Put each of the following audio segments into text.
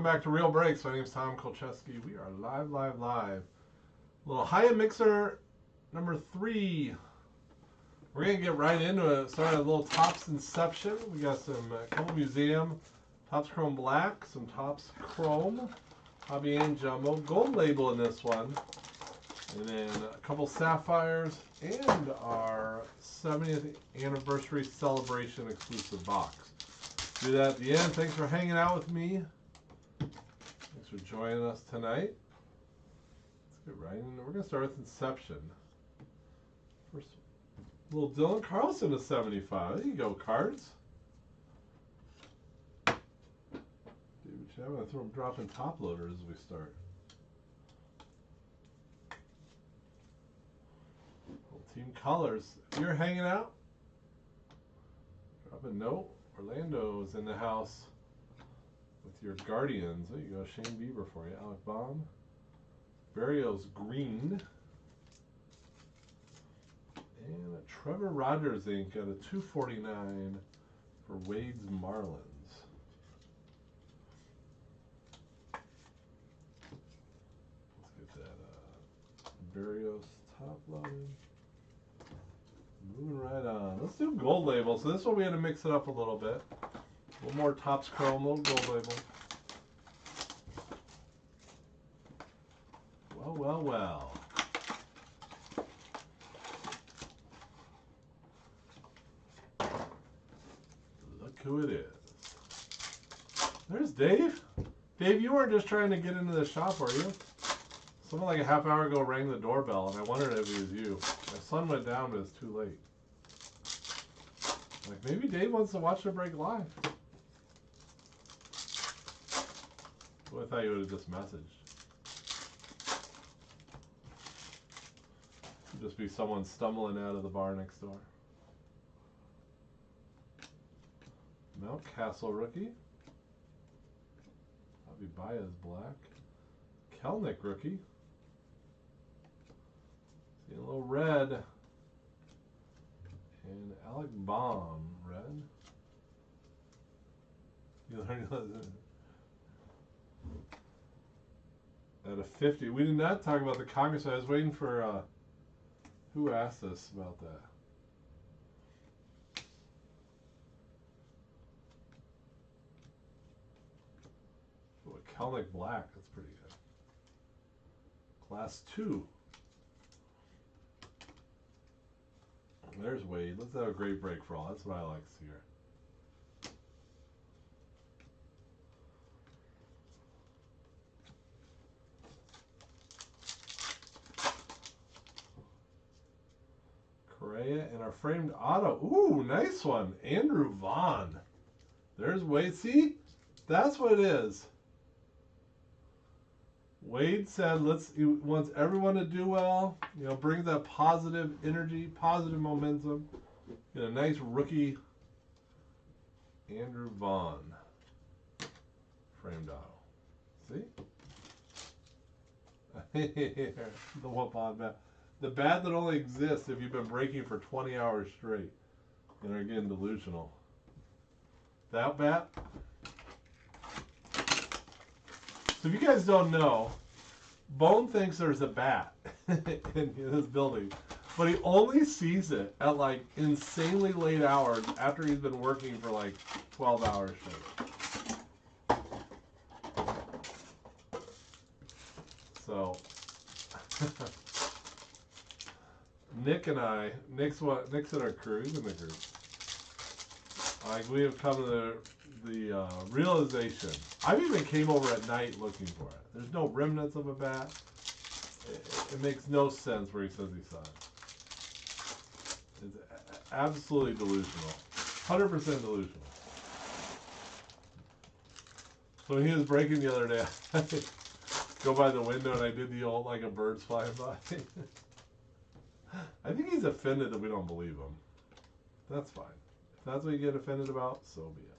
Welcome back to Real Breaks. My name is Tom Kolcheski. We are live. Little Hyatt Mixer number 3. We're going to get right into it. Start at a little Topps Inception. We got some couple museum, Topps Chrome Black, some Topps Chrome, Hobby and Jumbo, gold label in this one, and then a couple Sapphires, and our 70th anniversary celebration exclusive box. Do that at the end. Thanks for hanging out with me. Thanks for joining us tonight. Let's get right in. We're going to start with Inception. First, little Dylan Carlson to 75. There you go, cards. David Chapman. I'm going to throw him dropping top loaders as we start. Little team colors. If you're hanging out, drop a note. Orlando's in the house with your Guardians. There you go, Shane Bieber for you. Alec Baum. Barrios green. And a Trevor Rogers ink at a 249 for Wade's Marlins. Let's get that Barrios top loaded. Moving right on. Let's do gold label. So this one we had to mix it up a little bit. A little more Topps Chrome, a little gold label. Well. Look who it is. There's Dave. Dave, you weren't just trying to get into the shop, were you? Someone like a half hour ago rang the doorbell, and I wondered if it was you. My son went down, but it's too late. Like, maybe Dave wants to watch the break live. Well, I thought you would have just messaged. Could just be someone stumbling out of the bar next door. Mountcastle rookie. Bobby Baez black. Kelnick rookie. See a little red. And Alec Baum red. You learned at a 50. We did not talk about the Congress. I was waiting for who asked us about that. Oh, a Kelnick black. That's pretty good. Class 2. There's Wade. Let's have a great break for all. That's what I like to hear. Correa and our framed auto. Ooh, nice one. Andrew Vaughn. There's Wade. See? That's what it is. Wade said he wants everyone to do well, bring that positive energy, positive momentum. Get a nice rookie, Andrew Vaughn, framed auto. See? The whoop-on bat. The bat that only exists if you've been breaking for 20 hours straight and are getting delusional. That bat. So if you guys don't know, Bone thinks there's a bat in his building, but he only sees it at like insanely late hours after he's been working for like 12 hours straight. So Nick's in our crew, he's in the group. Like, we have come to the realization. I even came over at night looking for it. There's no remnants of a bat. It makes no sense where he says he saw it. It's absolutely delusional. 100% delusional. So when he was breaking the other day, I go by the window and I did the old, like a bird's flying by. I think he's offended that we don't believe him. That's fine. If that's what you get offended about, so be it.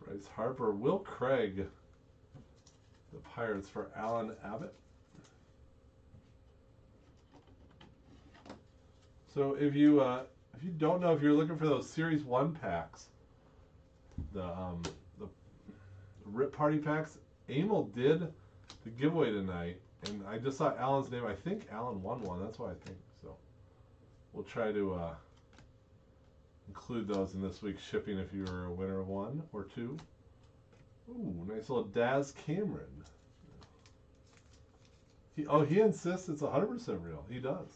Bryce Harper, Will Craig, the Pirates for Alan Abbott. So if you don't know, if you're looking for those Series 1 packs, the RIP party packs. Emil did the giveaway tonight, and I just saw Alan's name. I think Alan won one. That's why I think so. We'll try to include those in this week's shipping if you were a winner of one or two. Ooh, nice little Daz Cameron. He insists it's 100% real. He does.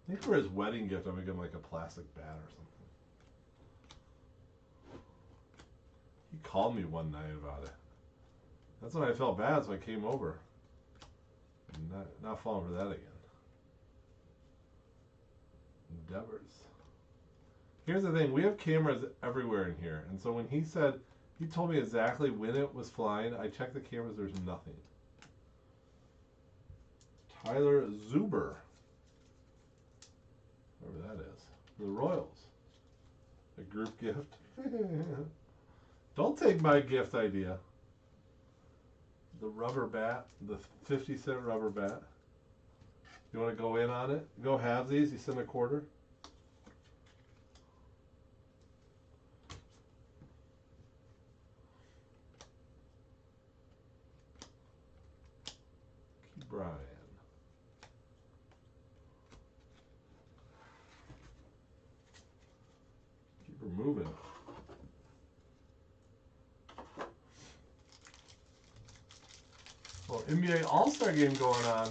I think for his wedding gift, I'm going to give him like a plastic bat or something. He called me one night about it. That's when I felt bad, so I came over. Not falling for that again. Endeavors. Here's the thing, we have cameras everywhere in here, and so when he told me exactly when it was flying, I checked the cameras, there's nothing. Tyler Zuber. Whatever that is. The Royals. A group gift. Don't take my gift idea. The rubber bat, the 50-cent rubber bat. You want to go in on it? Go have these, you send a quarter. Brian. Keep her moving. Well, NBA All-Star game going on.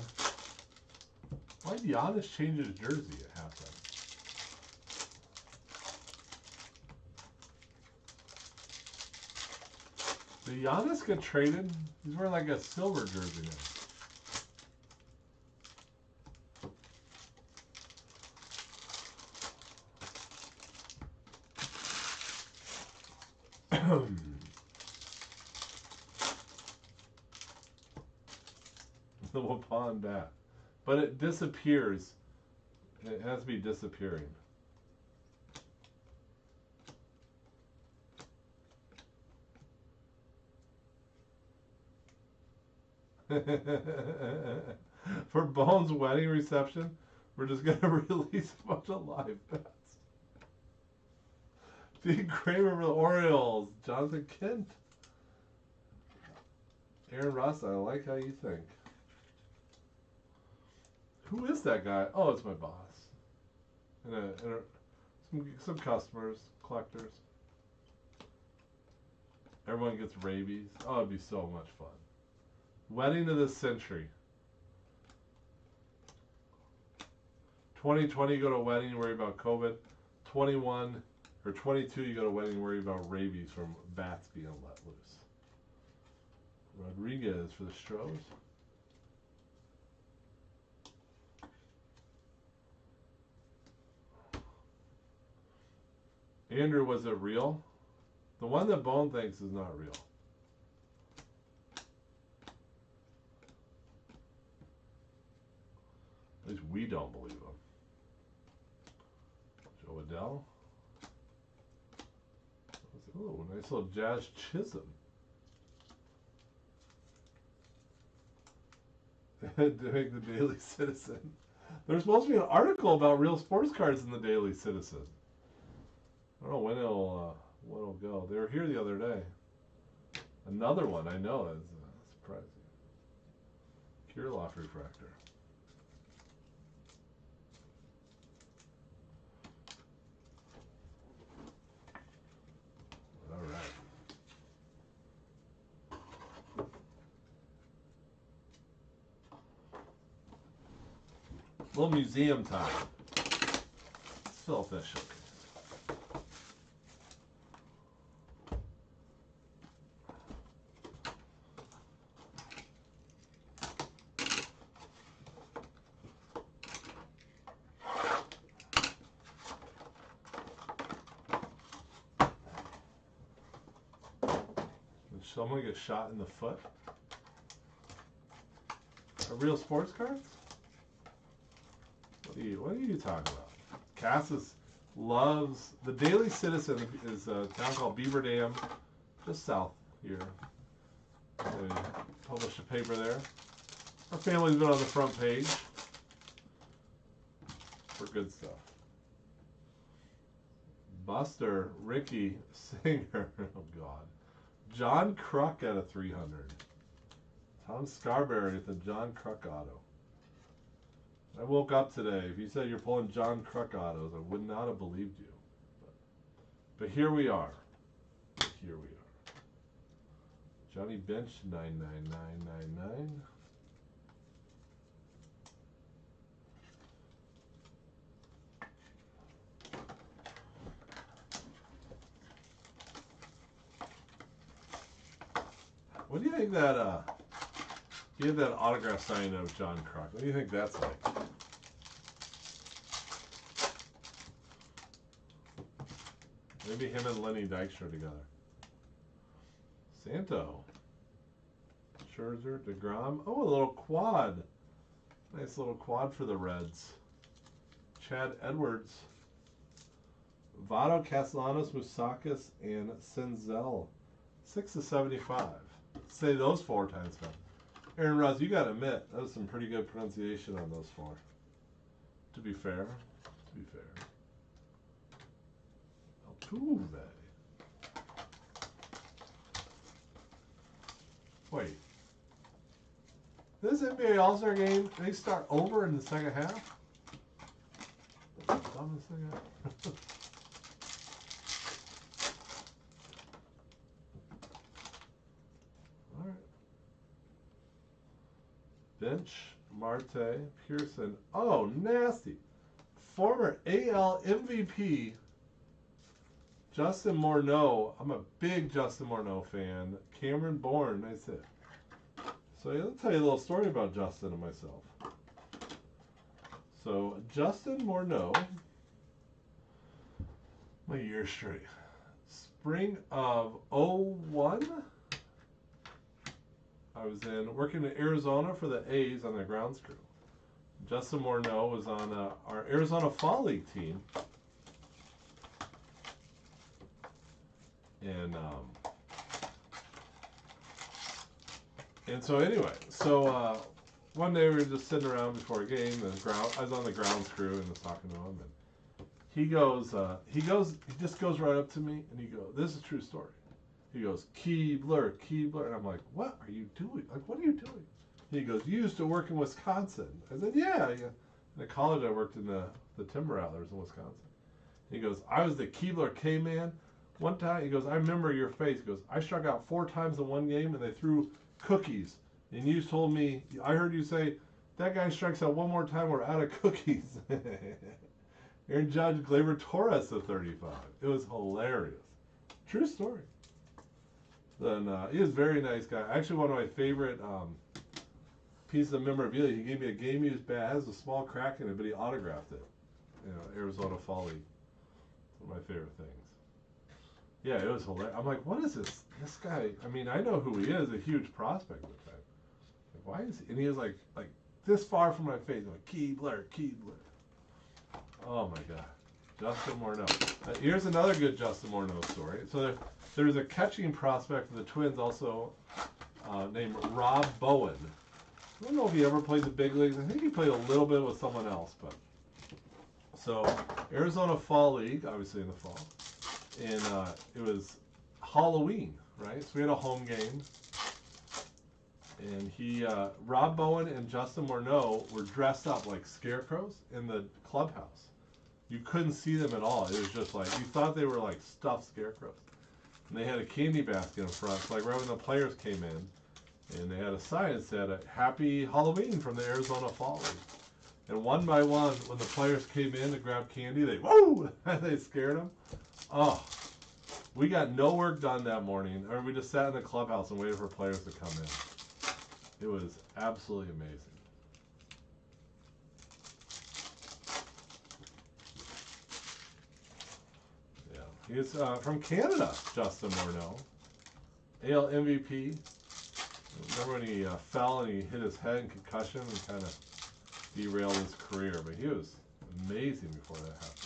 Why did Giannis change his jersey at halftime? Did Giannis get traded? He's wearing like a silver jersey now. The Wapan bat. But it disappears. It has to be disappearing. For Bones' wedding reception, we're just going to release a bunch of live bets. Dean Kramer for the Orioles. Jonathan Kent. Aaron Ross, I like how you think. Who is that guy? Oh, it's my boss. And some customers, collectors. Everyone gets rabies. Oh, it'd be so much fun. Wedding of the century. 2020, you go to a wedding, you worry about COVID. 21 or 22, you go to a wedding, you worry about rabies from bats being let loose. Rodriguez for the Stros. Andrew, was it real? The one that Bone thinks is not real. At least we don't believe him. Joe Adele. Oh, nice little Jazz Chisholm. Doing the Daily Citizen. There's supposed to be an article about real sports cards in the Daily Citizen. I don't know when it'll go. They were here the other day. Another one, I know, is surprising. Kirloff refractor. All right. Little museum time. Let's fill up that showcase. Did someone get shot in the foot? A real sports card? What are you talking about? Cassis loves the Daily Citizen is a town called Beaver Dam, just south here. They publish a paper there. Our family's been on the front page for good stuff. Buster, Ricky, Singer, oh God. John Kruk at a 300. Tom Scarberry at the John Kruk auto. I woke up today. If you said you're pulling John Kruk autos, I would not have believed you. But here we are. Here we are. Johnny Bench, 99999. What do you think that, you have that autograph signing of John Kruk. What do you think that's like? Maybe him and Lenny Dykstra together. Santo. Scherzer, DeGrom. Oh, a little quad. Nice little quad for the Reds. Chad Edwards. Votto, Castellanos, Moustakas, and Senzel. 6/75. Say those 4 times fast. Aaron Ross, you got to admit, that was some pretty good pronunciation on those 4. To be fair. Altuve. Wait. This NBA All-Star game, they start over in the second half? On the second half? All right. Bench, Marte, Pearson. Oh, nasty. Former AL MVP, Justin Morneau. I'm a big Justin Morneau fan. Cameron Bourne, nice hit. So I'll tell you a little story about Justin and myself. So Justin Morneau, my year straight. Spring of '01, I was working in Arizona for the A's on the grounds crew. Justin Morneau was on our Arizona Fall League team. And so anyway, one day we were just sitting around before a game. I was on the grounds crew and was talking to him, and he just goes right up to me and he goes, "This is a true story." He goes, "Keebler," and I'm like, "What are you doing? Like, what are you doing?" He goes, "You used to work in Wisconsin." I said, "Yeah. In college, I worked in the Timber Rattlers in Wisconsin." He goes, "I was the Keebler K-man. One time," he goes, "I remember your face." He goes, "I struck out 4 times in one game, and they threw cookies. And you told me, I heard you say, that guy strikes out one more time, we're out of cookies." Aaron Judge, Gleyber Torres to 35. It was hilarious. True story. Then he was a very nice guy. Actually, one of my favorite pieces of memorabilia. He gave me a game-used bat. It has a small crack in it, but he autographed it. Arizona Fall League. One of my favorite things. Yeah, it was hilarious. I'm like, what is this? This guy, I mean, I know who he is, a huge prospect with that. Like, why is he? And he was like this far from my face. I'm like, Keebler. Oh my God. Justin Morneau. Here's another good Justin Morneau story. So there's a catching prospect for the Twins also named Rob Bowen. I don't know if he ever played the big leagues. I think he played a little bit with someone else, but. So Arizona Fall League, obviously in the fall. And it was Halloween, right? So we had a home game. And Rob Bowen and Justin Morneau were dressed up like scarecrows in the clubhouse. You couldn't see them at all. It was just like, you thought they were like stuffed scarecrows. And they had a candy basket in front. So like right when the players came in, and they had a sign that said, "Happy Halloween" from the Arizona Fall League. And one by one, when the players came in to grab candy, they they scared them. Oh, we got no work done that morning, or we just sat in the clubhouse and waited for players to come in. It was absolutely amazing. Yeah, he's from Canada, Justin Morneau, AL MVP. Remember when he fell and he hit his head in concussion and kind of derailed his career, but he was amazing before that happened.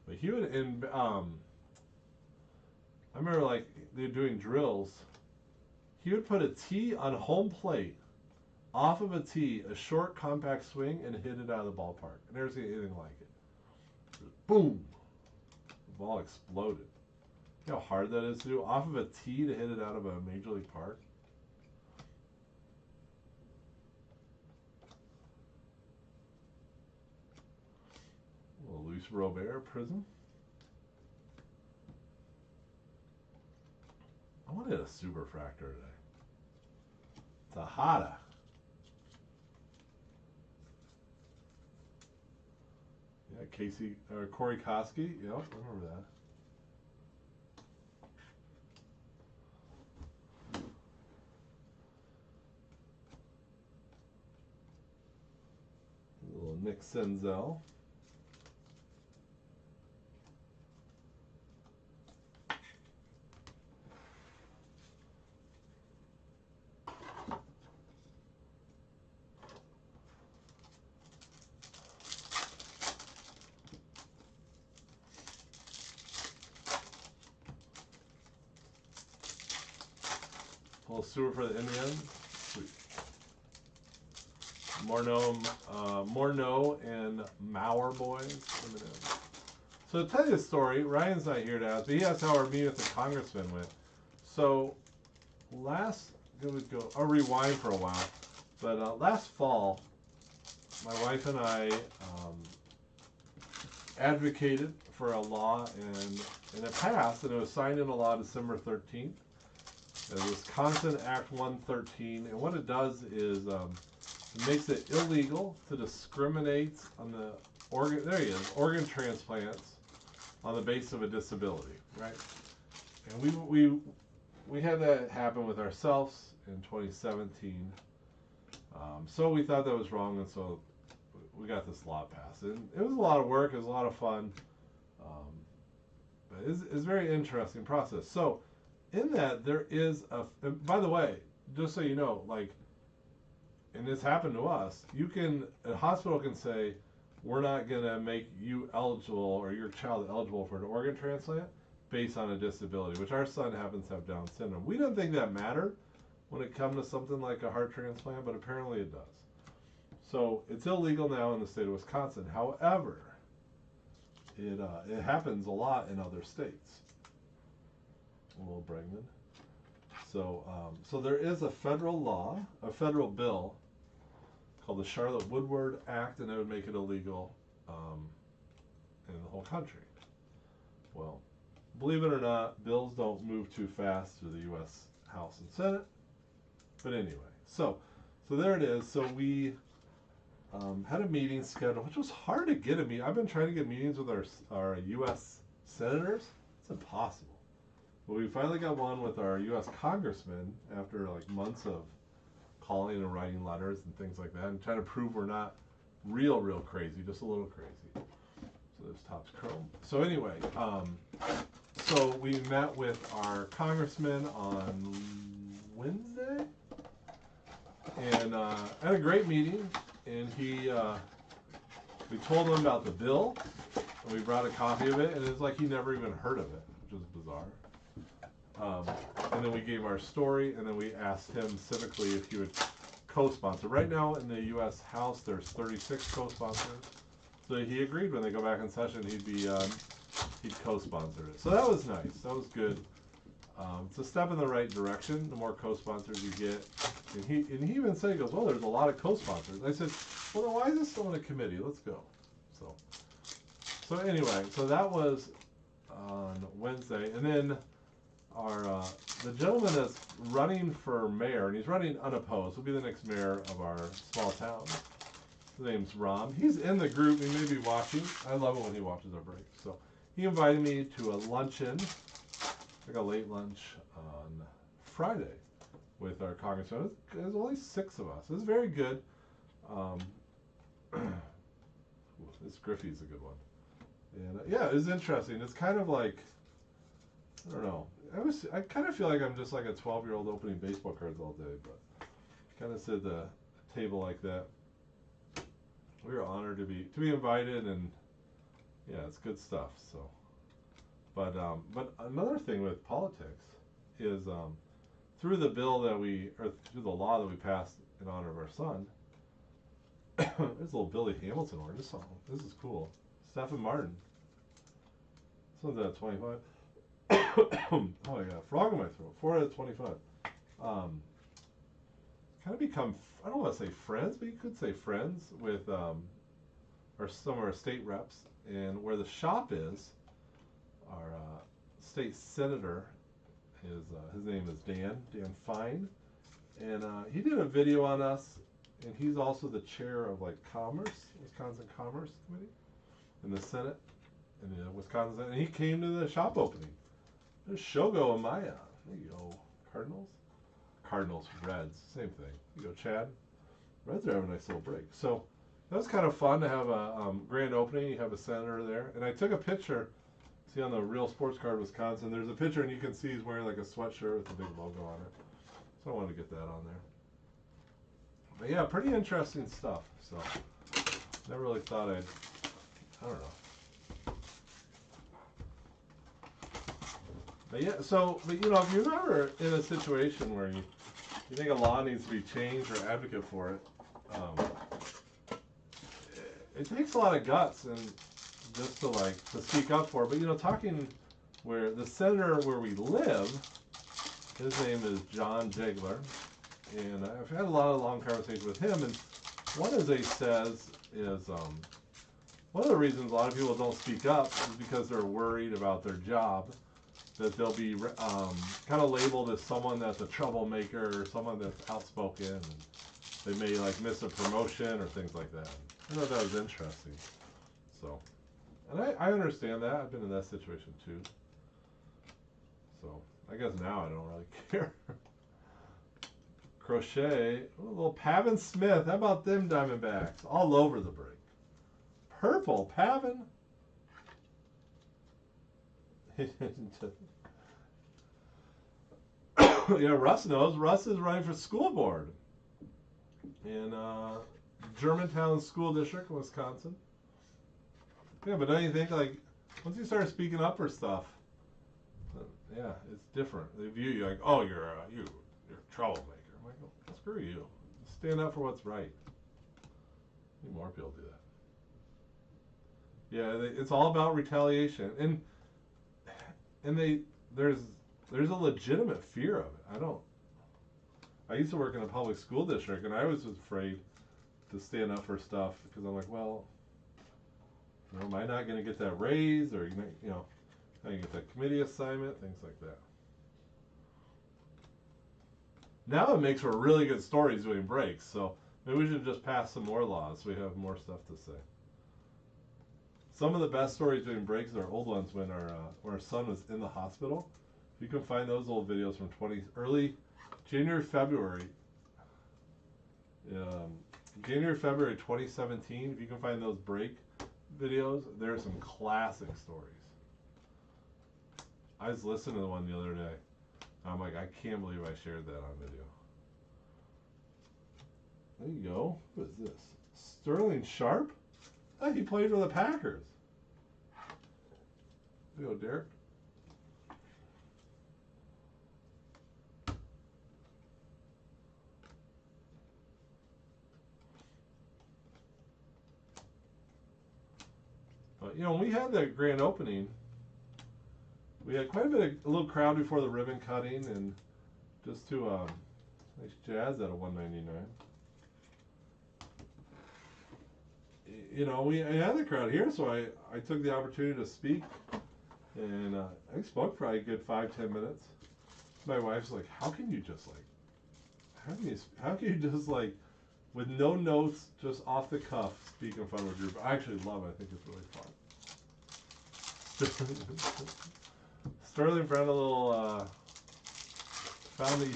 But he would, I remember like they were doing drills. He would put a tee on home plate off of a tee, a short, compact swing, and hit it out of the ballpark. I've never seen anything like it. Boom! The ball exploded. You know how hard that is to do? Off of a tee to hit it out of a major league park? A little Luis Robert prism. I wanted a superfractor today. It's a Hada. Yeah, Casey or Corey Koski. Yep, I remember that. A little Nick Senzel. A little sewer for the Indians. Sweet. Morneau and Mauer boys. So to tell you the story, Ryan's not here to ask, but he asked how our meeting with the congressman went. So I'll rewind for a while, but last fall, my wife and I advocated for a law, and it passed, and it was signed into law December 13th. The Wisconsin Act 113, and what it does is it makes it illegal to discriminate on the organ transplants on the basis of a disability, right? And we had that happen with ourselves in 2017, so we thought that was wrong, and so we got this law passed. And it was a lot of work, it was a lot of fun, but it's a very interesting process. So in that, there is and by the way, just so you know, like, and this happened to us, a hospital can say, we're not going to make you eligible or your child eligible for an organ transplant based on a disability, which our son happens to have Down syndrome. We didn't think that mattered when it comes to something like a heart transplant, but apparently it does. So it's illegal now in the state of Wisconsin. However, it happens a lot in other states. A little Bregman. So there is a federal bill called the Charlotte Woodward Act, and it would make it illegal in the whole country. Well, believe it or not, bills don't move too fast through the U.S. House and Senate. But anyway, so there it is. So we had a meeting scheduled, which was hard to get a meeting. I've been trying to get meetings with our U.S. senators. It's impossible. But we finally got one with our U.S. congressman after like months of calling and writing letters and things like that, and trying to prove we're not real crazy, just a little crazy. So this top's chrome. So anyway, so we met with our congressman on Wednesday, and had a great meeting. And we told him about the bill, and we brought a copy of it, and it's like he never even heard of it, which is bizarre. And then we gave our story, and then we asked him civically if he would co-sponsor. Right now in the U.S. House, there's 36 co-sponsors. So he agreed when they go back in session, he'd co-sponsor it. So that was nice. That was good. It's a step in the right direction. The more co-sponsors you get, and he even said, he goes, well, there's a lot of co-sponsors. I said, well, then why is this still in a committee? Let's go. So anyway, so that was on Wednesday, and then the gentleman that's running for mayor, and he's running unopposed, will be the next mayor of our small town. His name's Ram. He's in the group. He may be watching. I love it when he watches our break. So he invited me to a luncheon, like a late lunch on Friday with our congressman. There's only 6 of us. It was very good. This Griffey's a good one. And yeah, it was interesting. It's kind of like, I don't know. I kind of feel like I'm just like a 12-year-old opening baseball cards all day, but kind of sit at the table like that. We were honored to be invited, and yeah, it's good stuff. So, but another thing with politics is through the bill that through the law that we passed in honor of our son, there's a little Billy Hamilton order. This is cool. Stephen Martin. This one's at 25. Oh, I got a frog in my throat. 4 out of 25. Kind of become, I don't want to say friends, but you could say friends with some of our state reps. And where the shop is, our state senator, his name is Dan Fine. And he did a video on us, and he's also the chair of Wisconsin Commerce Committee in the Senate, in the Wisconsin Senate. And he came to the shop opening. There's Shogo and Maya. There you go. Cardinals, Reds, same thing. You go, Chad. Reds are having a nice little break. So that was kind of fun to have a grand opening. You have a senator there. And I took a picture. See on the Real Sports Card Wisconsin, there's a picture, and you can see he's wearing like a sweatshirt with a big logo on it. So I wanted to get that on there. But yeah, pretty interesting stuff. So never really thought I don't know. But yeah, but you know, if you're ever in a situation where you think a law needs to be changed or advocate for it, it takes a lot of guts and just to speak up for it. But you know, talking where the senator where we live, his name is John Jagler, and I've had a lot of long conversations with him. And one of he says is one of the reasons a lot of people don't speak up is because they're worried about their job, that they'll be kind of labeled as someone that's a troublemaker or someone that's outspoken, and they may miss a promotion or things like that. I thought that was interesting. So, and I understand that. I've been in that situation too. So I guess now I don't really care. Crochet, a little Pavin Smith. How about them Diamondbacks? All over the break. Purple Pavin. Yeah, Russ knows. Russ is running for school board in Germantown School District, Wisconsin. Yeah, but don't you think once you start speaking up for stuff, yeah, it's different. They view you like, oh, you're a troublemaker. I'm like, well, screw you. Stand up for what's right. I think more people do that. Yeah, it's all about retaliation, and there's a legitimate fear of it. I used to work in a public school district, and I was afraid to stand up for stuff because I'm like, well, am I not going to get that raise, or not going to get that committee assignment, things like that. Now it makes for really good stories doing breaks, so maybe we should just pass some more laws so we have more stuff to say. Some of the best stories doing breaks are old ones when our son was in the hospital. You can find those old videos from early January, February 2017. If you can find those break videos, there are some classic stories. I was listening to the one the other day. I'm like, I can't believe I shared that on video. There you go. Who is this? Sterling Sharp? Oh, he played for the Packers. There you go, Derek. But when we had that grand opening, we had quite a little crowd before the ribbon cutting, and just to nice jazz at a $1.99. We had the crowd here, so I took the opportunity to speak, and I spoke for a good 5-10 minutes. My wife's like, how can you just with no notes, just off the cuff, speak in front of a group? I actually love it. I think it's really fun. Sterling found a little found the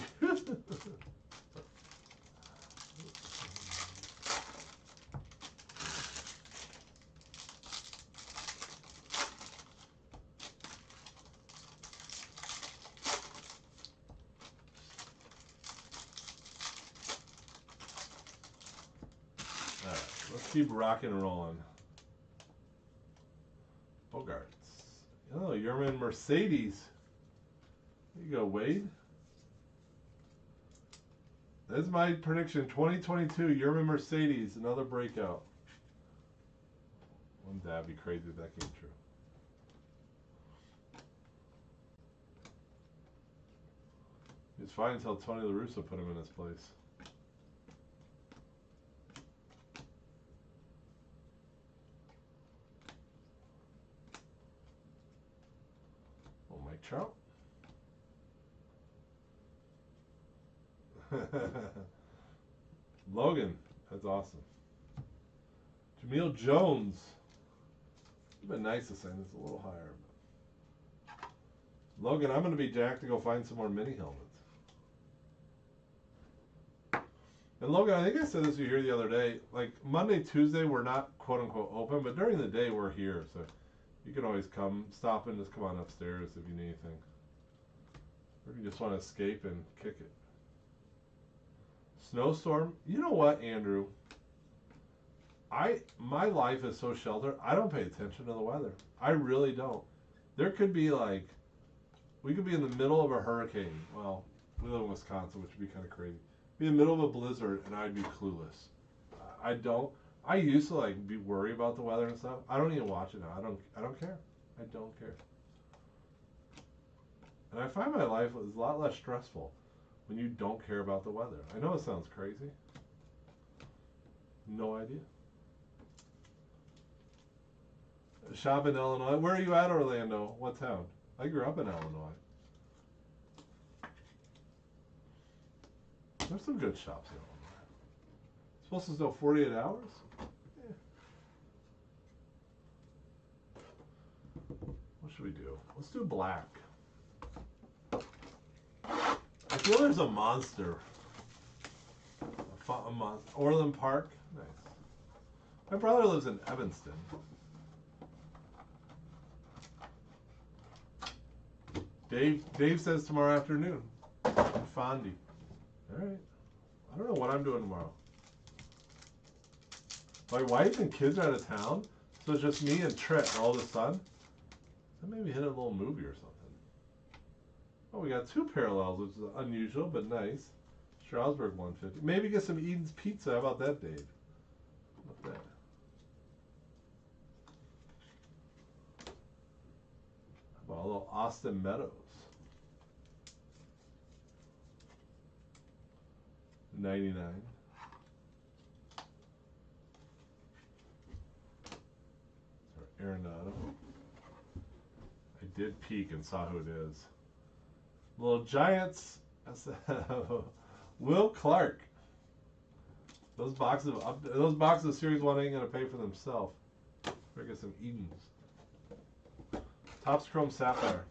keep rocking and rolling. Bogarts. Oh, Yerman Mercedes. There you go, Wade. That's my prediction. 2022, Yerman Mercedes, another breakout. Wouldn't that be crazy if that came true? He was fine until Tony La Russa put him in his place. Oh, Mike Trout. Logan, that's awesome. Jamil Jones. It'd been nice to send this a little higher. But Logan, I'm going to be jacked to go find some more mini helmets. And Logan, I think I said this to you here the other day. Like Monday, Tuesday, we're not quote unquote open, but during the day we're here, so you can always come, stop and just come on upstairs if you need anything, or if you just want to escape and kick it. Snowstorm. You know what, Andrew? My life is so sheltered. I don't pay attention to the weather. I really don't. There could be like, we could be in the middle of a hurricane. Well, we live in Wisconsin, which would be kind of crazy. Be in the middle of a blizzard, and I'd be clueless. I don't. I used to like be worried about the weather and stuff. I don't even watch it now. I don't care. I don't care. And I find my life is a lot less stressful when you don't care about the weather. I know it sounds crazy. No idea. Shop in Illinois. Where are you at, Orlando? What town? I grew up in Illinois. There's some good shops in Illinois. It's supposed to snow 48 hours? Yeah. What should we do? Let's do black. I feel there's a monster. A monster. Orland Park. Nice. My brother lives in Evanston. Dave says tomorrow afternoon. In Fondy. Alright. I don't know what I'm doing tomorrow. My wife and kids are out of town, so it's just me and Tret all of a sudden. So maybe hit a little movie or something. Oh, we got two parallels, which is unusual, but nice. Strasburg 150. Maybe get some Eden's Pizza. How about that, Dave? How about that? How about a little Austin Meadows? 99. Or Arenado. I did peek and saw who it is. Little Giants. Will Clark. Those boxes of Series 1 ain't gonna pay for themselves. Better get some Edens. Topps Chrome Sapphire.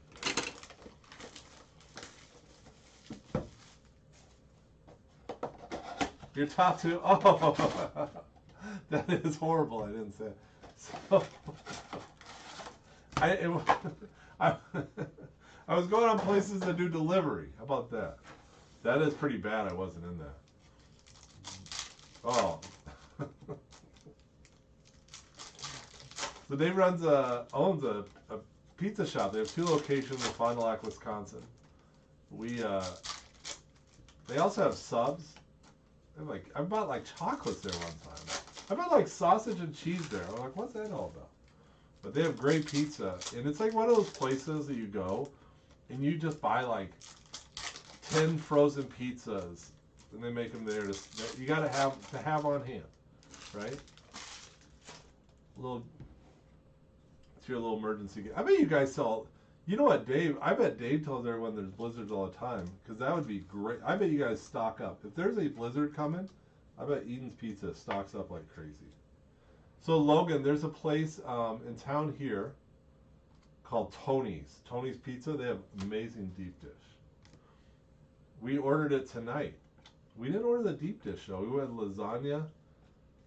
Your top two. Oh, that is horrible. I didn't say it. So, I was going on places that do delivery. How about that? That is pretty bad. I wasn't in that. Oh. So Dave owns a pizza shop. They have two locations in Fond du Lac, Wisconsin. They also have subs. I bought like chocolates there one time. I bought like sausage and cheese there. I'm like, what's that all about? But they have great pizza, and it's like one of those places that you go, and you just buy like 10 frozen pizzas, and they make them there. You got to have on hand, right? It's your little emergency. I bet you guys sell. You know what, Dave? I bet Dave tells everyone there's blizzards all the time, because that would be great. I bet you guys stock up. If there's a blizzard coming, I bet Eden's Pizza stocks up like crazy. So Logan, there's a place in town here called Tony's. Tony's Pizza. They have amazing deep dish. We ordered it tonight. We didn't order the deep dish though. We had lasagna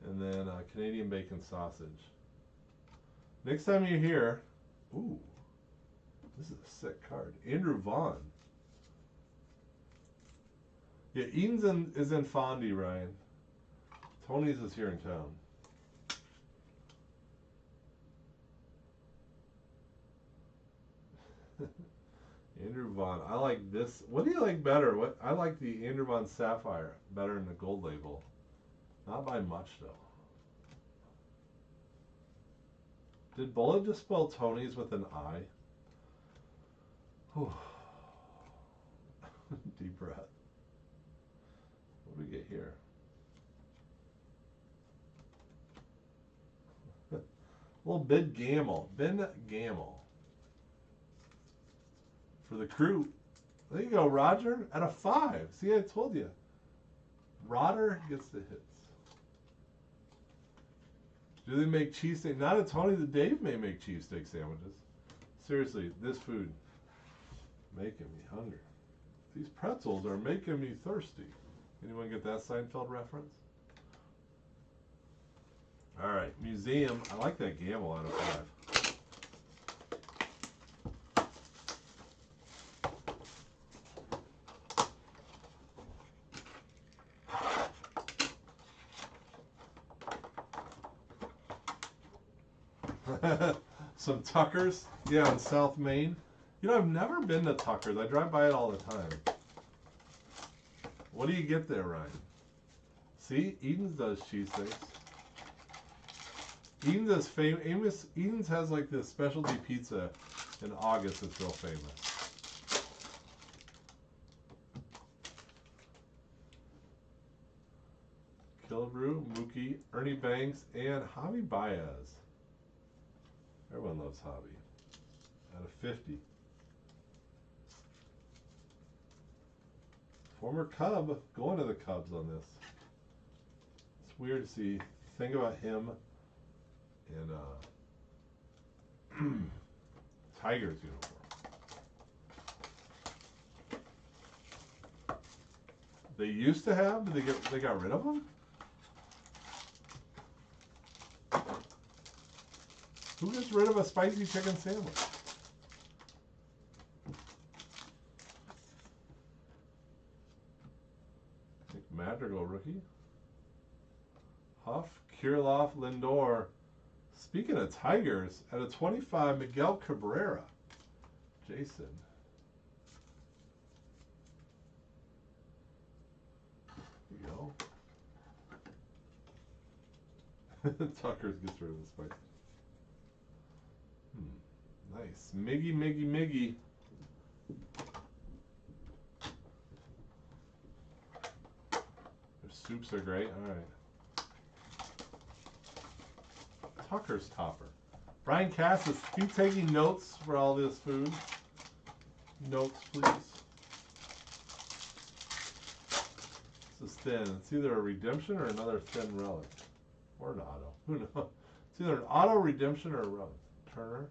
and then Canadian bacon sausage. Next time you're here, ooh. This is a sick card. Andrew Vaughn. Yeah, Eden's is in Fondy, Ryan. Tony's is here in town. Andrew Vaughn. I like this. What do you like better? I like the Andrew Vaughn Sapphire better than the gold label. Not by much though. Did Bullet just spell Tony's with an I? Whew. Deep breath. What do we get here? Little Ben Gamble. Ben Gamble. For the crew. There you go, Roger. At a 5. See, I told you. Roder gets the hits. Do they make cheesesteak? Not at Tony. The Dave may make cheesesteak sandwiches. Seriously, this food making me hungry. These pretzels are making me thirsty. Anyone get that Seinfeld reference? All right, museum. I like that Gamble out of 5. Some Tuckers. Yeah, in South Maine. You know, I've never been to Tuckers. I drive by it all the time. What do you get there, Ryan? See, Eden's does cheesesteaks. Eden's is famous. Eden's has like this specialty pizza in August that's real famous. Killebrew, Mookie, Ernie Banks, and Javi Baez. Everyone loves Javi. Out of 50. Former Cub going to the Cubs on this. It's weird to see. Think about him in Tigers uniform. They used to have. Did they got rid of them? Who gets rid of a spicy chicken sandwich? Madrigal rookie. Huff, Kirilloff, Lindor. Speaking of Tigers, at a 25, Miguel Cabrera. Jason. There you go. Tuckers gets rid of the spice. Nice. Miggy. Their soups are great. All right. Tucker's topper. Brian Cass is taking notes for all this food. Notes, please. This is thin. It's either a redemption or another thin relic. Or an auto. Who knows? It's either an auto, redemption, or a relic. Turner.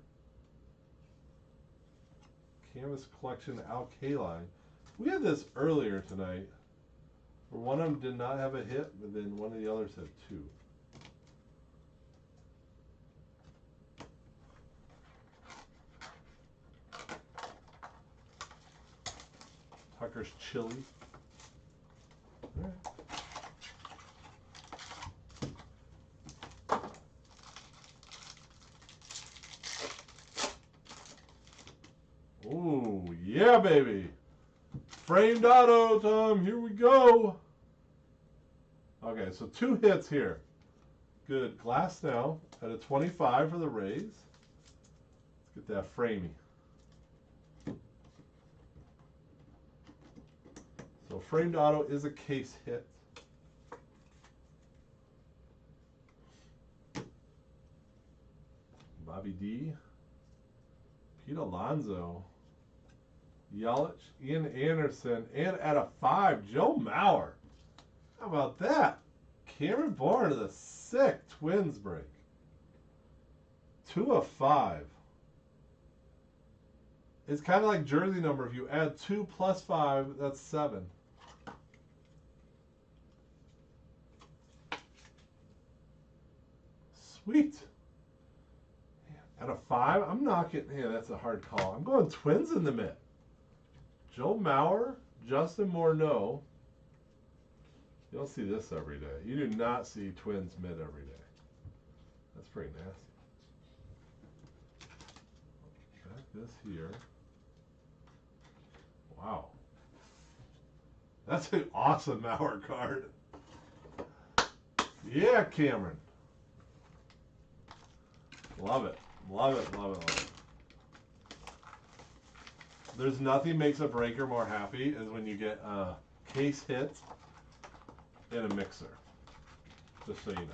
Canvas Collection Al Kaline. We had this earlier tonight, where one of them did not have a hit, but then one of the others had 2. Tucker's Chili. All right. Oh, yeah, baby. Framed auto, Tom. Here we go. Okay, so 2 hits here. Good. Glass now at a 25 for the Rays. Let's get that framey. So framed auto is a case hit. Bobby D. Pete Alonso. Yelich, Ian Anderson, and at a 5, Joe Mauer. How about that? Cameron Bourne to the sick Twins break. 2 of 5. It's kind of like jersey number. If you add 2 plus 5, that's 7. Sweet. At a 5, I'm knocking. Yeah, that's a hard call. I'm going Twins in the mid. Joe Mauer, Justin Morneau. You don't see this every day. You do not see Twins mid every day. That's pretty nasty. Back this here. Wow. That's an awesome Mauer card. Yeah, Cameron. Love it. Love it, love it, love it. There's nothing makes a breaker more happy as when you get a case hit in a mixer. Just so you know.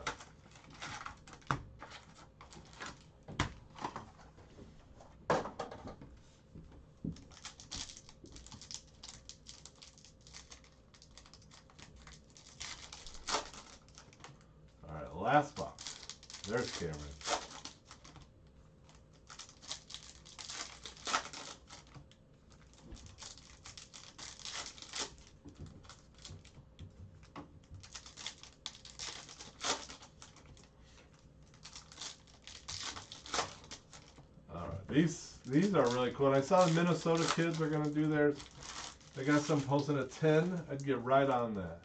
Alright, last box. There's Cameron. These are really cool. And I saw the Minnesota kids are going to do theirs. They got some posting at 10. I'd get right on that.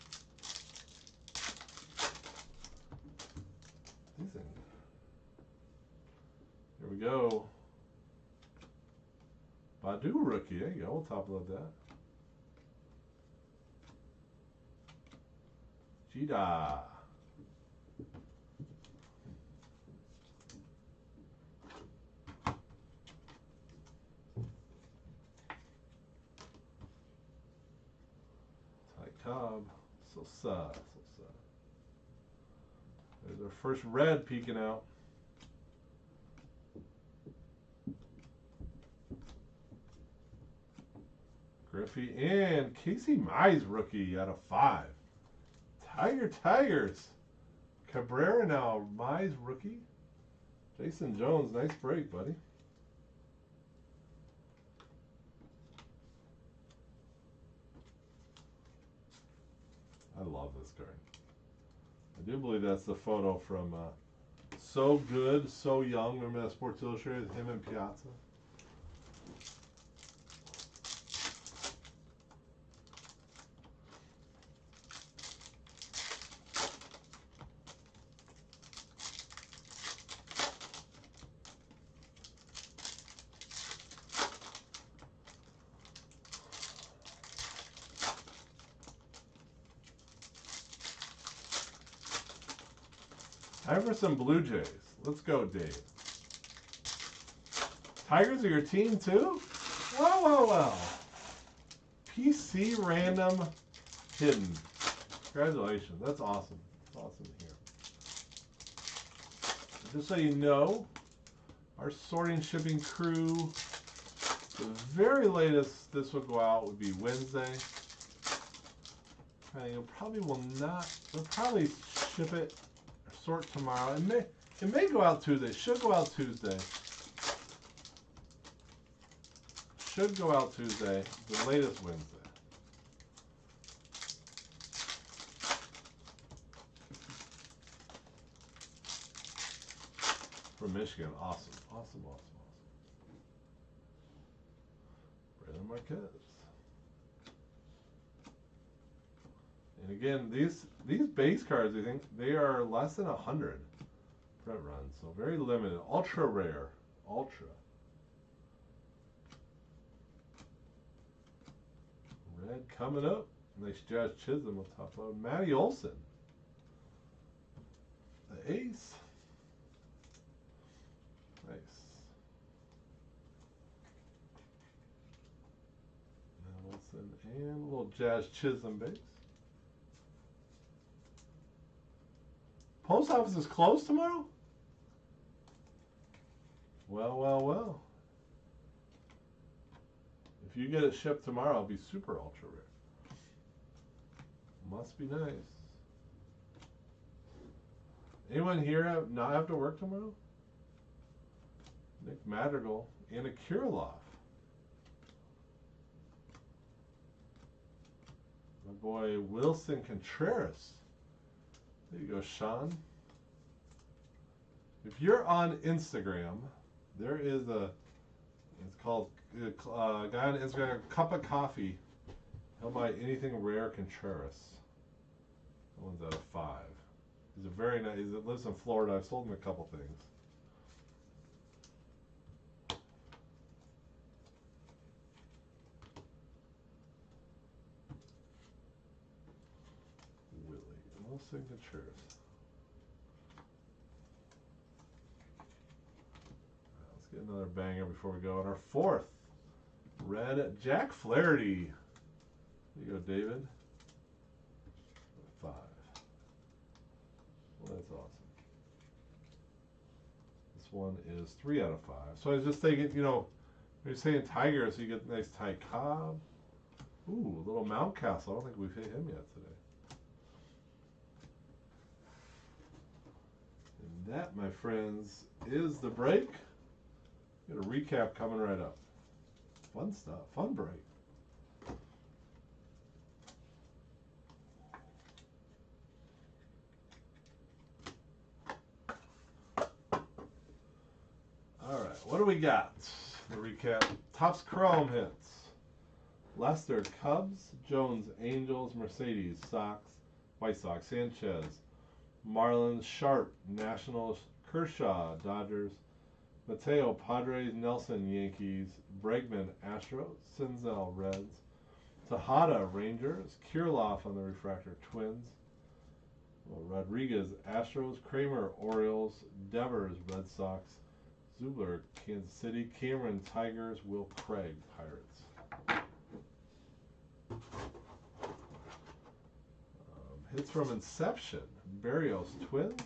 Here we go. Badu rookie. There you go. We'll top load that. Cheetah. Cobb, so sad. There's our first red peeking out. Griffey and Casey Mize rookie out of 5. Tigers. Cabrera now, Mize rookie. Jason Jones, nice break, buddy. I love this card. I do believe that's the photo from So Good, So Young. Remember that Sports Illustrated, him and Piazza? Time for some Blue Jays. Let's go, Dave. Tigers are your team too? Wow. PC random hidden. Congratulations. That's awesome. That's awesome to hear. Just so you know, our sorting shipping crew, the very latest this will go out would be Wednesday. You'll probably will not, we'll probably ship it sort tomorrow. It may go out Tuesday. Should go out Tuesday. Should go out Tuesday. The latest Wednesday. From Michigan. Awesome. Brandon Marquez. And again, these base cards, I think they are less than 100 print runs, so very limited. Ultra rare. Ultra. Red coming up. Nice Jazz Chisholm with top load. Matty Olson. The ace. Nice. Matt Olson and a little Jazz Chisholm base. Post office is closed tomorrow? Well. If you get it shipped tomorrow, it'll be super ultra rare. Must be nice. Anyone here not have to work tomorrow? Nick Madrigal and a Kirilov. My boy Wilson Contreras. There you go, Sean. If you're on Instagram, there is it's called, a guy on Instagram, Cup of Coffee. He'll buy anything rare Contreras. That one's out of 5. He's a very nice, he lives in Florida. I've sold him a couple things. No signatures. Let's get another banger before we go. And our fourth, red Jack Flaherty. There you go, David. 5. Well, that's awesome. This one is 3 out of 5. So I was just thinking, you know, you're saying Tiger, so you get a nice Ty Cobb. Ooh, a little Mountcastle. I don't think we've hit him yet today. And that, my friends, is the break. Got a recap coming right up. Fun stuff. Fun break. All right, what do we got? The recap. Topps Chrome hits. Lester, Cubs. Jones, Angels. Mercedes, Sox. White Sox, Sanchez. Marlins, Sharp. Nationals, Kershaw, Dodgers. Mateo, Padres. Nelson, Yankees. Bregman, Astros. Senzel, Reds. Tejada, Rangers. Kirilloff on the refractor, Twins. Rodriguez, Astros. Kramer, Orioles. Devers, Red Sox. Zubler, Kansas City. Cameron, Tigers. Will Craig, Pirates. Hits from inception. Berrios, Twins.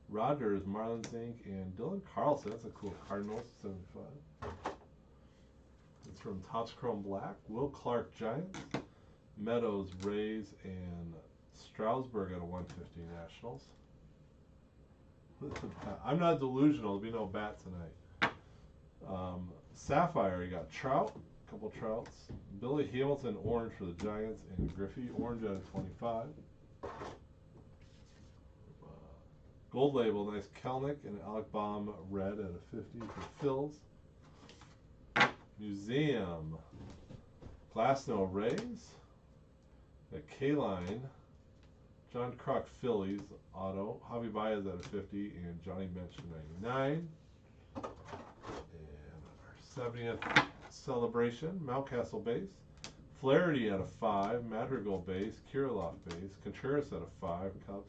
Rogers, Marlins Inc. And Dylan Carlson. That's a cool Cardinals, 75. It's from Topps Chrome Black. Will Clark, Giants. Meadows, Rays. And Strasburg at a 150 Nationals. I'm not delusional. There'll be no bat tonight. Sapphire, you got Trout, a couple Trouts. Billy Hamilton, orange for the Giants, and Griffey, orange out of 25. Gold label, nice Kelnick and Alec Baum, red at a 50 for Phils. Museum, Glasnow, Rays. Got K-Line. John Kruk, Phillies, auto. Javi Baez at a 50, and Johnny Bench 99. And our 70th celebration, Mountcastle base. Flaherty at a 5, Madrigal base, Kirilloff base, Contreras at a 5, Cubs.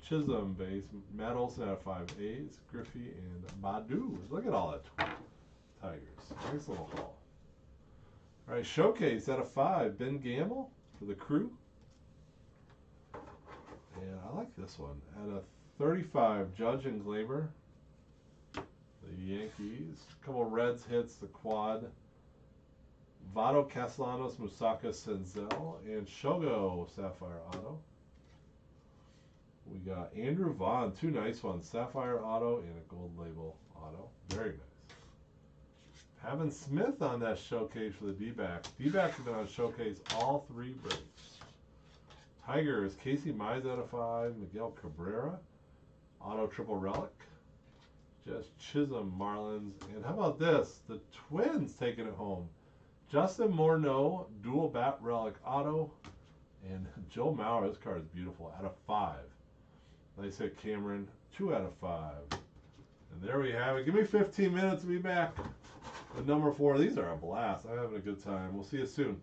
Chisholm base, Matt Olson at a 5 A's, Griffey, and Badu. Look at all that Tigers. Nice little haul. All right, Showcase at a 5, Ben Gamble for the Crew. And I like this one. At a 35, Judge and Glaber. The Yankees. A couple Reds hits, the quad. Votto, Castellanos, Musaka, Senzel, and Shogo, Sapphire Auto. We got Andrew Vaughn, 2 nice ones. Sapphire Auto and a gold label auto. Very nice. Pavin Smith on that Showcase for the D-backs. D-backs have been on Showcase all 3 breaks. Tigers, Casey Mize out of 5, Miguel Cabrera, auto triple relic, just Chisholm, Marlins, and how about this? The Twins taking it home. Justin Morneau, dual bat relic auto, and Joe Mauer, this card is beautiful, out of 5. Like I said, Cameron, 2 out of 5. And there we have it. Give me 15 minutes to be back with number 4. These are a blast. I'm having a good time. We'll see you soon.